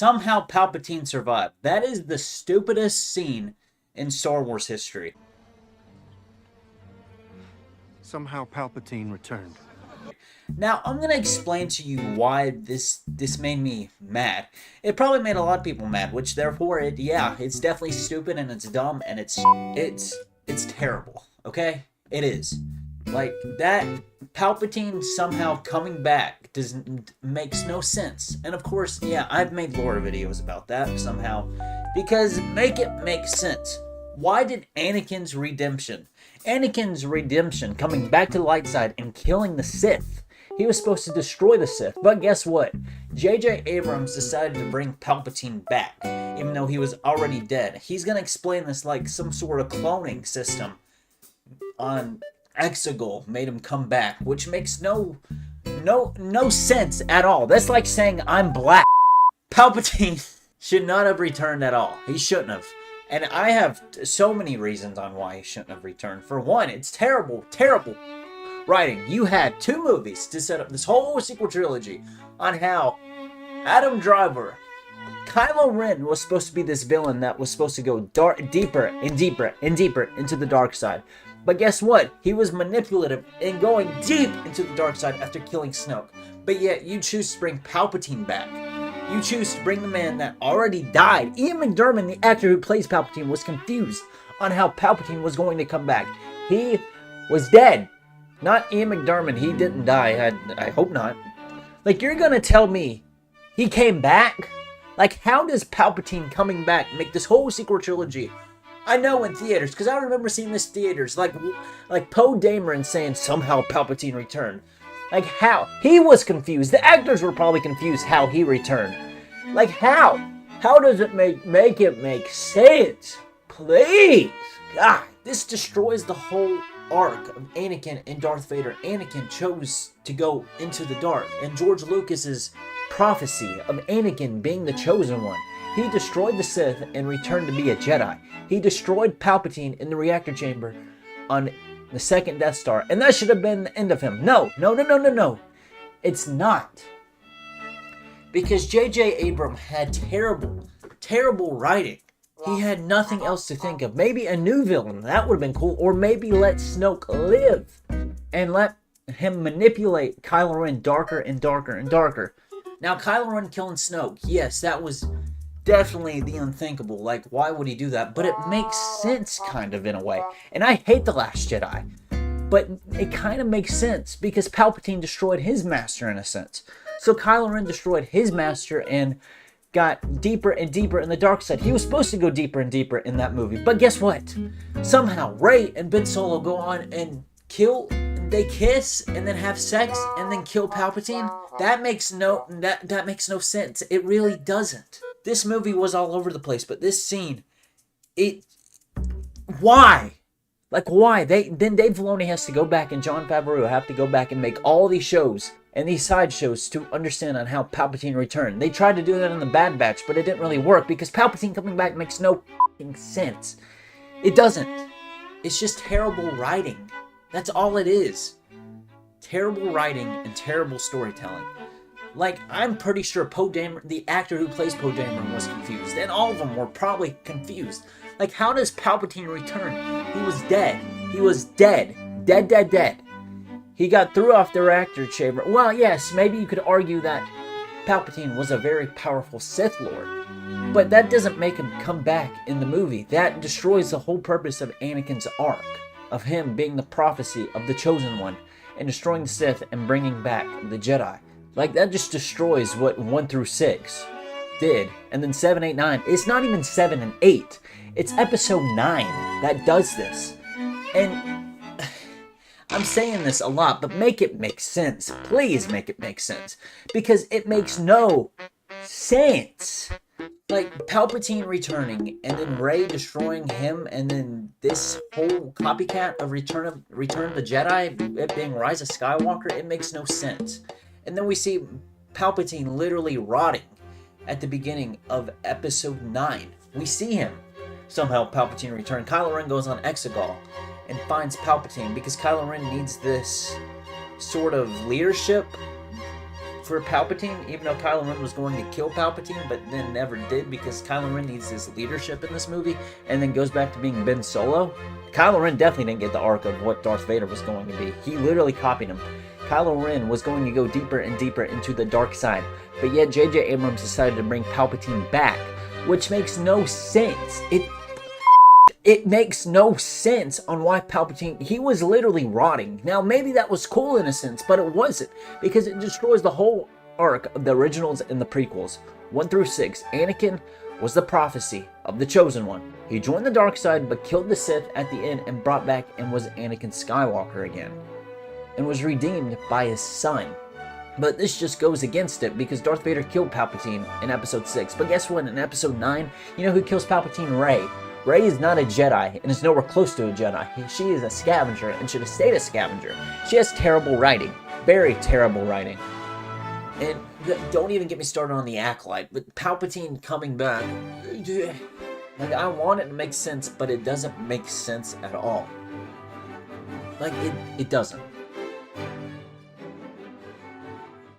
somehow Palpatine survived. That is the stupidest scene in Star Wars history. Somehow Palpatine returned. Now, I'm going to explain to you why this made me mad. It probably made a lot of people mad, which therefore, it's definitely stupid and it's dumb and it's terrible, okay? It is. Like, that Palpatine somehow coming back makes no sense. And of course, yeah, I've made lore videos about that somehow, because make it make sense. Why did Anakin's redemption coming back to the light side and killing the Sith, he was supposed to destroy the Sith, but guess what? J.J. Abrams decided to bring Palpatine back, even though he was already dead. He's gonna explain this like some sort of cloning system on Exegol made him come back, which makes no sense at all. That's like saying I'm black. Palpatine should not have returned at all. He shouldn't have. And I have so many reasons on why he shouldn't have returned. For one, it's terrible writing. You had 2 movies to set up this whole sequel trilogy on how Adam Driver, Kylo Ren was supposed to be this villain that was supposed to go deeper and deeper and deeper into the dark side. But guess what? He was manipulative and going deep into the dark side after killing Snoke. But yet, you choose to bring Palpatine back. You choose to bring the man that already died. Ian McDiarmid, the actor who plays Palpatine, was confused on how Palpatine was going to come back. He was dead. Not Ian McDiarmid. He didn't die. I hope not. Like, you're gonna tell me he came back? Like, how does Palpatine coming back make this whole sequel trilogy? I know in theaters, because I remember seeing this in theaters, like Poe Dameron saying somehow Palpatine returned. Like, how? He was confused. The actors were probably confused how he returned. Like, how? How does it make it make sense? Please! God, this destroys the whole arc of Anakin and Darth Vader. Anakin chose to go into the dark, and George Lucas's prophecy of Anakin being the chosen one. He destroyed the Sith and returned to be a Jedi. He destroyed Palpatine in the reactor chamber on the second Death Star, and that should have been the end of him. No. It's not. Because J.J. Abrams had terrible writing. He had nothing else to think of. Maybe a new villain, that would have been cool. Or maybe let Snoke live and let him manipulate Kylo Ren darker and darker and darker. Now, Kylo Ren killing Snoke, yes, that was definitely the unthinkable. Like, why would he do that? But it makes sense, kind of, in a way. And I hate The Last Jedi. But it kind of makes sense, because Palpatine destroyed his master, in a sense. So Kylo Ren destroyed his master and got deeper and deeper in the dark side. He was supposed to go deeper and deeper in that movie. But guess what? Somehow, Rey and Ben Solo go on and they kiss and then have sex and then kill Palpatine. That makes no sense. It really doesn't. This movie was all over the place, but this scene, why? Like, why? Then Dave Filoni has to go back, and Jon Favreau have to go back and make all these shows and these side shows to understand on how Palpatine returned. They tried to do that in the Bad Batch, but it didn't really work, because Palpatine coming back makes no sense. It doesn't. It's just terrible writing. That's all it is. Terrible writing and terrible storytelling. Like, I'm pretty sure Poe Dameron, the actor who plays Poe Dameron, was confused. And all of them were probably confused. Like, how does Palpatine return? He was dead. He was dead. Dead. He got threw off the reactor chamber. Well, yes, maybe you could argue that Palpatine was a very powerful Sith Lord. But that doesn't make him come back in the movie. That destroys the whole purpose of Anakin's arc. Of him being the prophecy of the Chosen One. And destroying the Sith and bringing back the Jedi. Like, that just destroys what 1 through 6 did. And then 7, 8, 9. It's not even 7 and 8. It's episode 9 that does this. And I'm saying this a lot, but make it make sense. Please make it make sense. Because it makes no sense. Like, Palpatine returning, and then Rey destroying him, and then this whole copycat of Return of the Jedi, it being Rise of Skywalker, it makes no sense. And then we see Palpatine literally rotting at the beginning of episode 9. We see him. Somehow Palpatine returned. Kylo Ren goes on Exegol and finds Palpatine, because Kylo Ren needs this sort of leadership for Palpatine, even though Kylo Ren was going to kill Palpatine, but then never did because Kylo Ren needs his leadership in this movie, and then goes back to being Ben Solo. Kylo Ren definitely didn't get the arc of what Darth Vader was going to be. He literally copied him. Kylo Ren was going to go deeper and deeper into the dark side, but yet J.J. Abrams decided to bring Palpatine back, which makes no sense. It makes no sense on why Palpatine, he was literally rotting. Now, maybe that was cool in a sense, but it wasn't, because it destroys the whole arc of the originals and the prequels. 1 through 6, Anakin was the prophecy of the Chosen One. He joined the dark side, but killed the Sith at the end and brought back and was Anakin Skywalker again, and was redeemed by his son. But this just goes against it, because Darth Vader killed Palpatine in Episode 6. But guess what? In Episode 9, you know who kills Palpatine? Rey. Rey is not a Jedi, and is nowhere close to a Jedi. She is a scavenger, and should have stayed a scavenger. She has terrible writing. Very terrible writing. And don't even get me started on the Acolyte, but Palpatine coming back, like, I want it to make sense, but it doesn't make sense at all. Like, it doesn't.